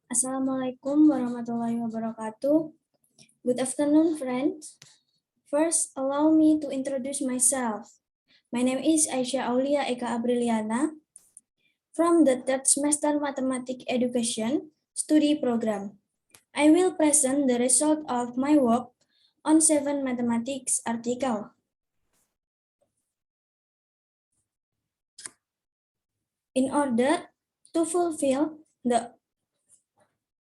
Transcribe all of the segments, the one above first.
Assalamualaikum warahmatullahi wabarakatuh. Good afternoon, friends. First, allow me to introduce myself. My name is Aisyah Aulia Eka Apriliana from the third semester Mathematics Education Study Program. I will present the result of my work on 7 mathematics article. In order to fulfill the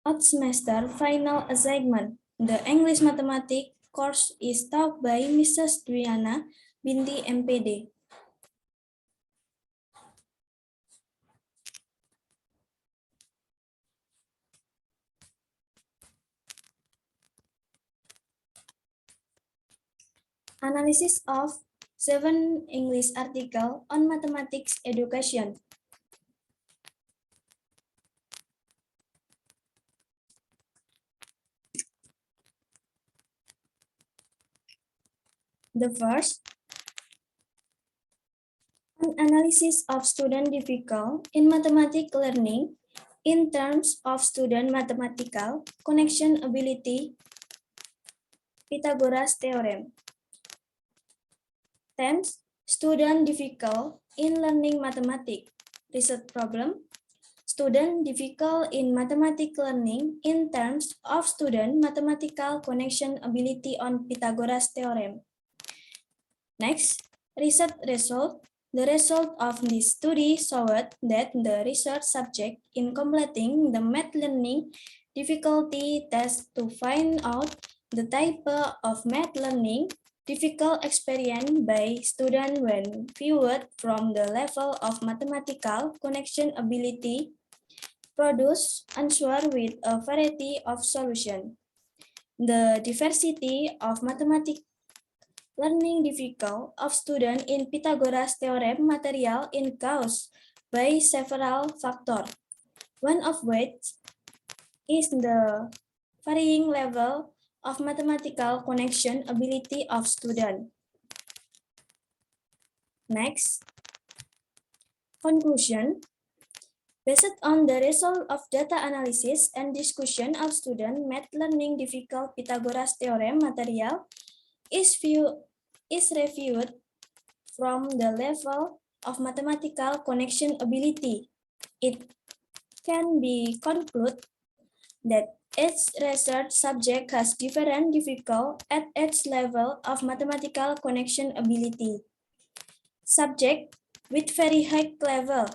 odd semester final assignment, the English Mathematics course is taught by Mrs. Dwiana Binti MPD. Analysis of 7 English article on mathematics education. The first, an analysis of student difficult in mathematics learning in terms of student mathematical connection ability, Pythagoras theorem. 10. Student difficult in learning mathematics. Research problem. Student difficult in mathematics learning in terms of student mathematical connection ability on Pythagoras theorem. Next, research result. The result of this study showed that the research subject in completing the math learning difficulty test to find out the type of math learning difficult experienced by students when viewed from the level of mathematical connection ability produce answer with a variety of solutions. The diversity of mathematics learning difficult of students in Pythagoras theorem material is caused by several factors, one of which is the varying level of mathematical connection ability of students. Next, conclusion. Based on the result of data analysis and discussion of student math learning difficult Pythagoras theorem material is reviewed from the level of mathematical connection ability. It can be concluded that each research subject has different difficulty at each level of mathematical connection ability. Subject with very high level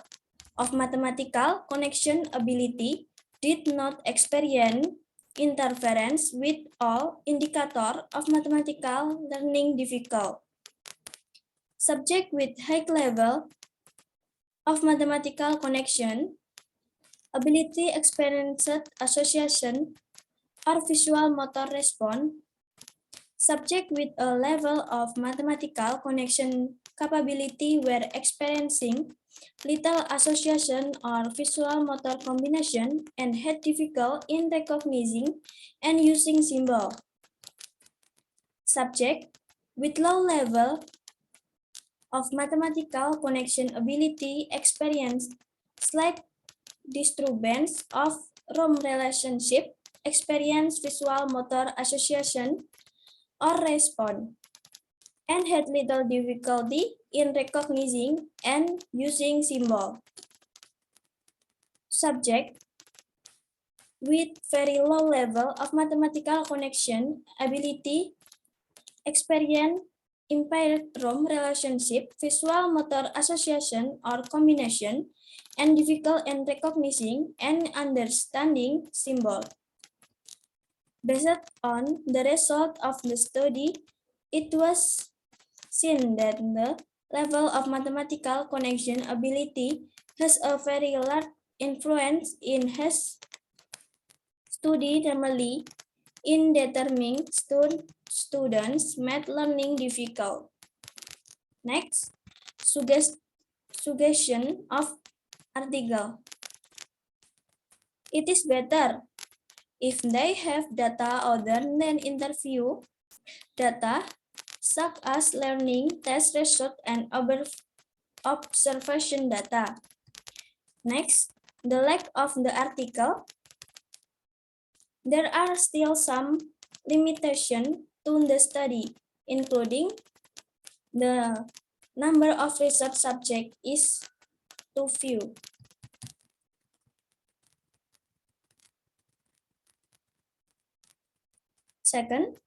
of mathematical connection ability did not experience interference with all indicator of mathematical learning difficult. Subject with high level of mathematical connection ability experienced association or visual motor response. Subject with a level of mathematical connection capability were experiencing little association or visual motor combination and had difficulty in recognizing and using symbol. Subject with low level of mathematical connection ability experienced slight disturbance of room relationship, experience visual motor association or response, and had little difficulty in recognizing and using symbol. Subject with very low level of mathematical connection ability experience impaired room relationship, visual motor association or combination, and difficult in recognizing and understanding symbol. Based on the result of the study, it was seen that the level of mathematical connection ability has a very large influence in his study normally in determining students' math learning difficult. Next, suggestion of article. It is better if they have data other than interview data, such as learning, test result, and observation data. Next, the lack of the article. There are still some limitations to the study, including the number of research subjects is too few. Second,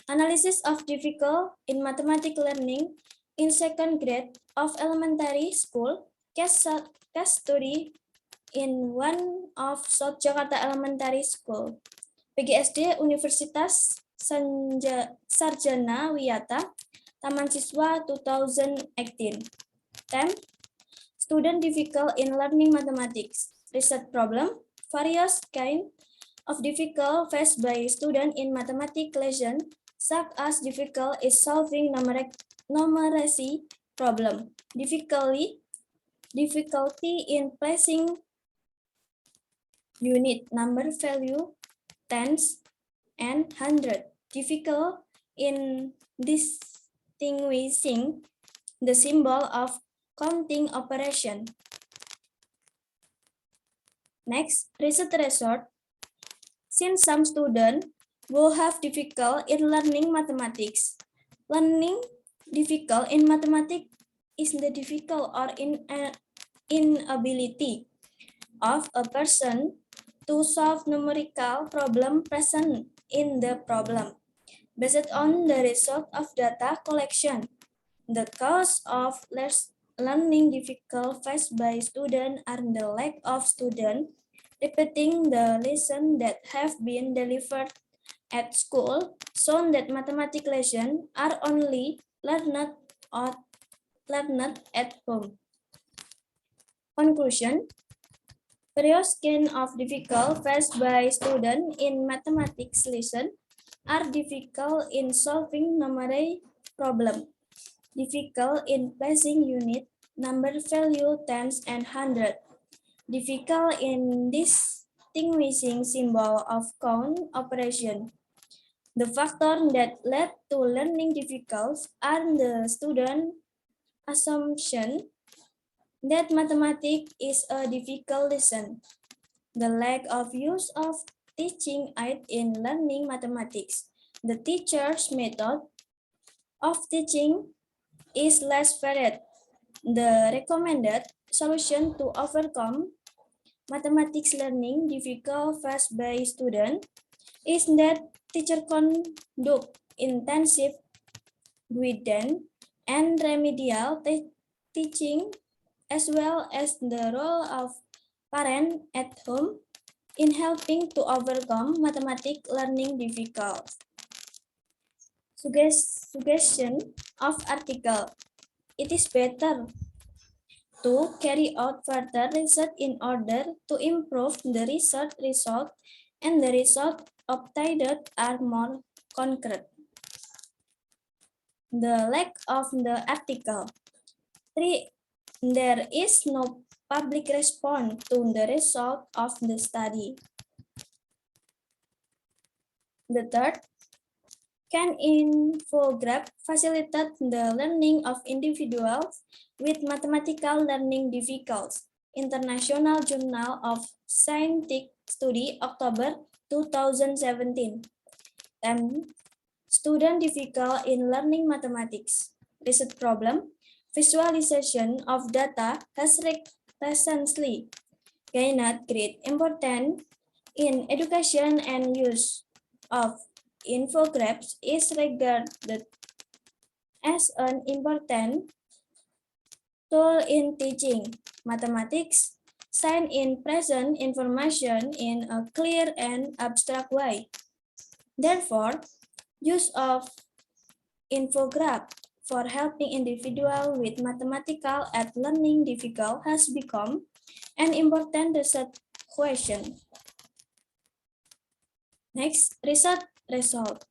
analysis of difficult in mathematics learning in second grade of elementary school, case study in one of South Jakarta Elementary School, PGSD Universitas Sarjana Wiyata, Taman Siswa 2018. 10. Student difficult in learning mathematics. Research problem, various kind of difficult faced by student in mathematics lesson, such as difficult is solving numeracy problem, difficulty in placing unit number value, tens, and hundred, difficult in distinguishing the symbol of counting operation. Next, research result. Since some students will have difficult in learning mathematics, learning difficult in mathematics is the difficult or inability of a person to solve numerical problem present in the problem. Based on the result of data collection, the cause of learning difficult faced by students are the lack of students repeating the lesson that have been delivered at school, shown that mathematics lessons are only learned at home. Conclusion. Various kinds of difficult faced by students in mathematics lesson are difficult in solving numeric problem, difficult in placing unit, number value, tens, and hundred, difficult in distinguishing symbol of count operation. The factors that led to learning difficulties are the student assumption that mathematics is a difficult lesson, the lack of use of teaching aid in learning mathematics, the teacher's method of teaching is less varied. The recommended solution to overcome mathematics learning difficult faced by students is that teacher conduct intensive guidance and remedial teaching, as well as the role of parent at home in helping to overcome mathematics learning difficulties. Suggestion of article. It is better to carry out further research in order to improve the research result, and the result obtained are more concrete. The lack of the article. 3. There is no public response to the result of the study. The third, can infograph facilitate the learning of individuals with mathematical learning difficulties? International Journal of Scientific Study, October 2017. And student difficult in learning mathematics. Research problem, visualization of data has recently gained great importance in education, and use of infographics is regarded as an important tool in teaching mathematics, science in present information in a clear and abstract way. Therefore, use of infograph for helping individuals with mathematical and learning difficult has become an important research question. Next, research result.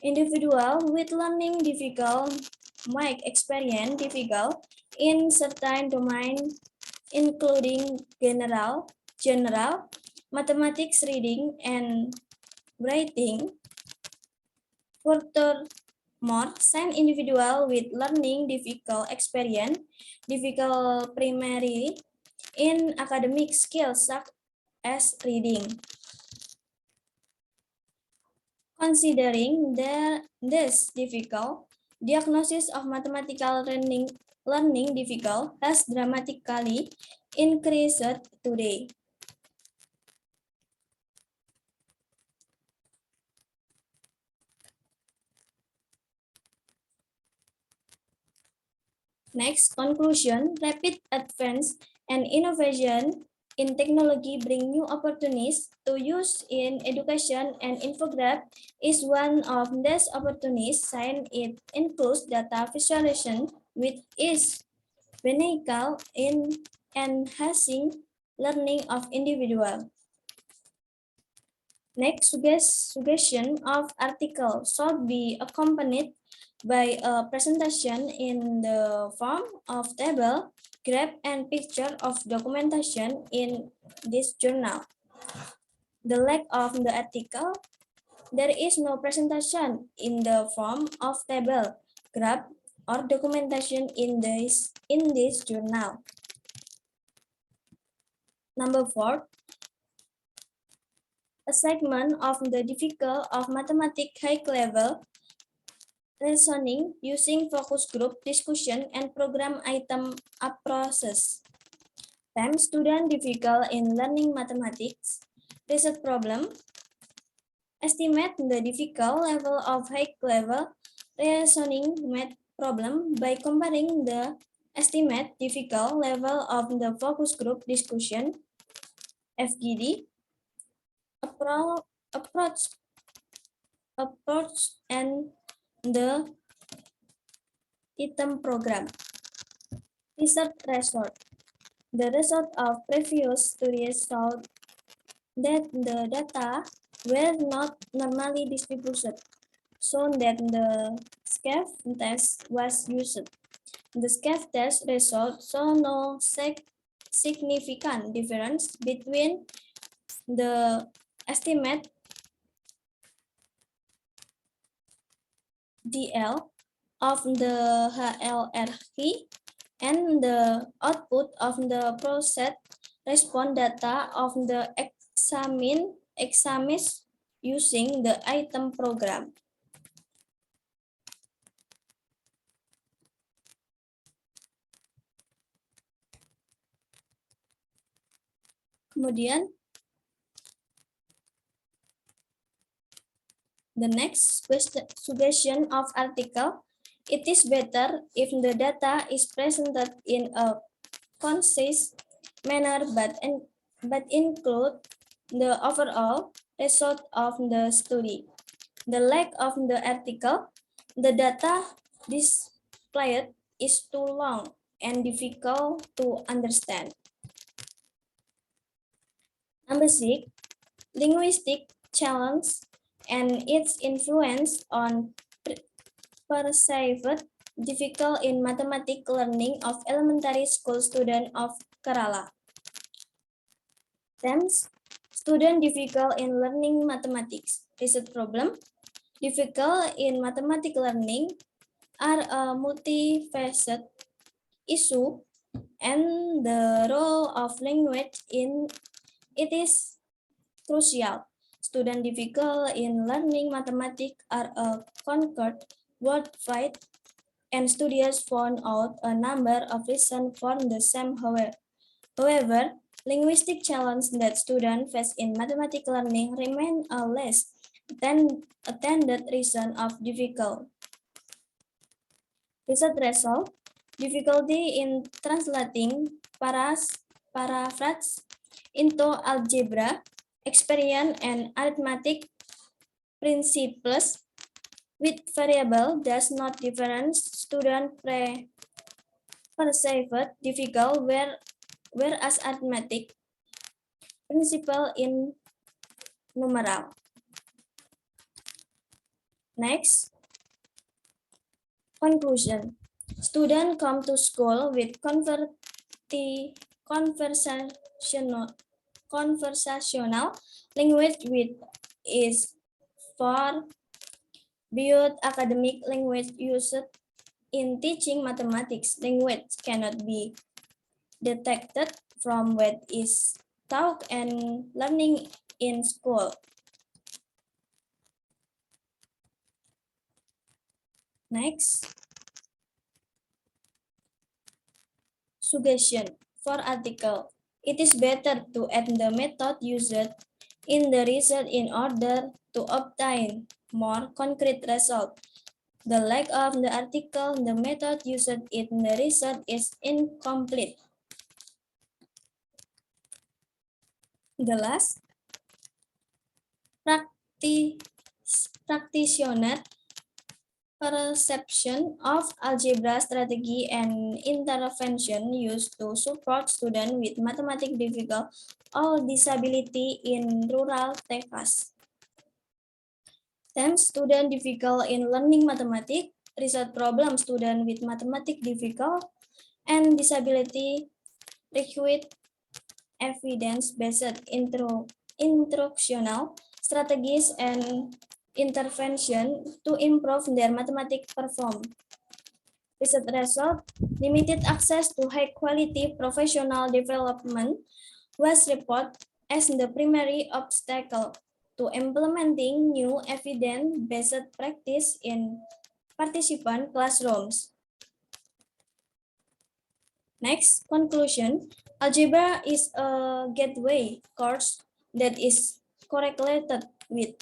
Individual with learning difficult might experience difficult in certain domain, including general, mathematics, reading, and writing. Furthermore, some individual with learning difficult experience difficult primarily in academic skills such as reading. Considering this difficult, diagnosis of mathematical learning difficult has dramatically increased today. Next, conclusion, rapid advance and innovation in technology bring new opportunities to use in education, and infograph is one of these opportunities since it includes data visualization, which is beneficial in enhancing learning of individual. Next, suggestion of article should be accompanied by a presentation in the form of table, graph, and picture of documentation in this journal. The lack of the article, there is no presentation in the form of table, graph, or documentation in this journal. Number 4, a segment of the difficult of mathematics high level reasoning using focus group discussion and program item approaches. Time student difficult in learning mathematics. Research problem. Estimate the difficult level of high level reasoning math problem by comparing the estimate difficult level of the focus group discussion FGD approach and the item program. Research result. The result of previous studies showed that the data were not normally distributed, shown that the SCAF test was used. The SCAF test result saw no significant difference between the estimate DL of the HLRI and the output of the process response data of the examined using the item program. Kemudian, the next suggestion of article, it is better if the data is presented in a concise manner but include the overall result of the study. The lack of the article, the data displayed is too long and difficult to understand. Number 6, linguistic challenge and its influence on perceived difficult in mathematics learning of elementary school student of Kerala. Themes, student difficult in learning mathematics. Research problem, difficult in mathematics learning are a multifaceted issue, and the role of language in it is crucial. Students difficult in learning mathematics are a conquered worldwide, and studies found out a number of reasons for the same. However, linguistic challenges that students face in mathematics learning remain a less attended reason of difficult. Research result, difficulty in translating paraphrase into algebra, experience, and arithmetic principles with variable does not difference student perceived difficult whereas arithmetic principle in numeral. Next, conclusion. Students come to school with conversational language which is far beyond academic language used in teaching mathematics. Language cannot be detected from what is taught and learning in school. Next, suggestion for article. It is better to add the method used in the research in order to obtain more concrete result. The lack of the article, the method used in the research is incomplete. The last, practitioner perception of algebra strategy and intervention used to support students with mathematics difficult or disability in rural Texas. 10. Student difficult in learning mathematics, research problem student with mathematics difficult and disability require evidence-based instructional strategies and intervention to improve their mathematics performance. Research result, limited access to high-quality professional development was reported as the primary obstacle to implementing new evidence-based practice in participant classrooms. Next, conclusion. Algebra is a gateway course that is correlated with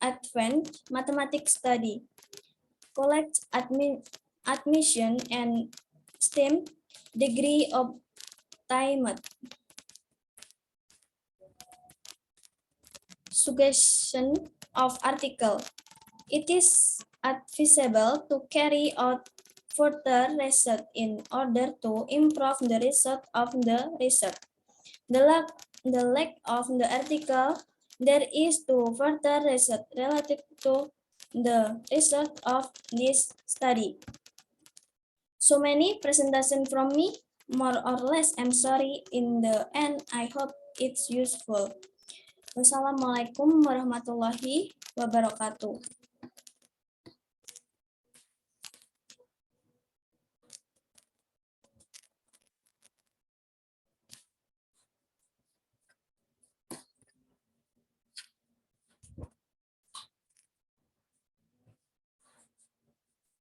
advanced mathematics study, college admission, and STEM degree obtained. Suggestion of article. It is advisable to carry out further research in order to improve the result of the research. The lack of the article there is to further research relative to the result of this study. So many presentation from me, more or less. I'm sorry in the end. I hope it's useful. Wassalamualaikum warahmatullahi wabarakatuh.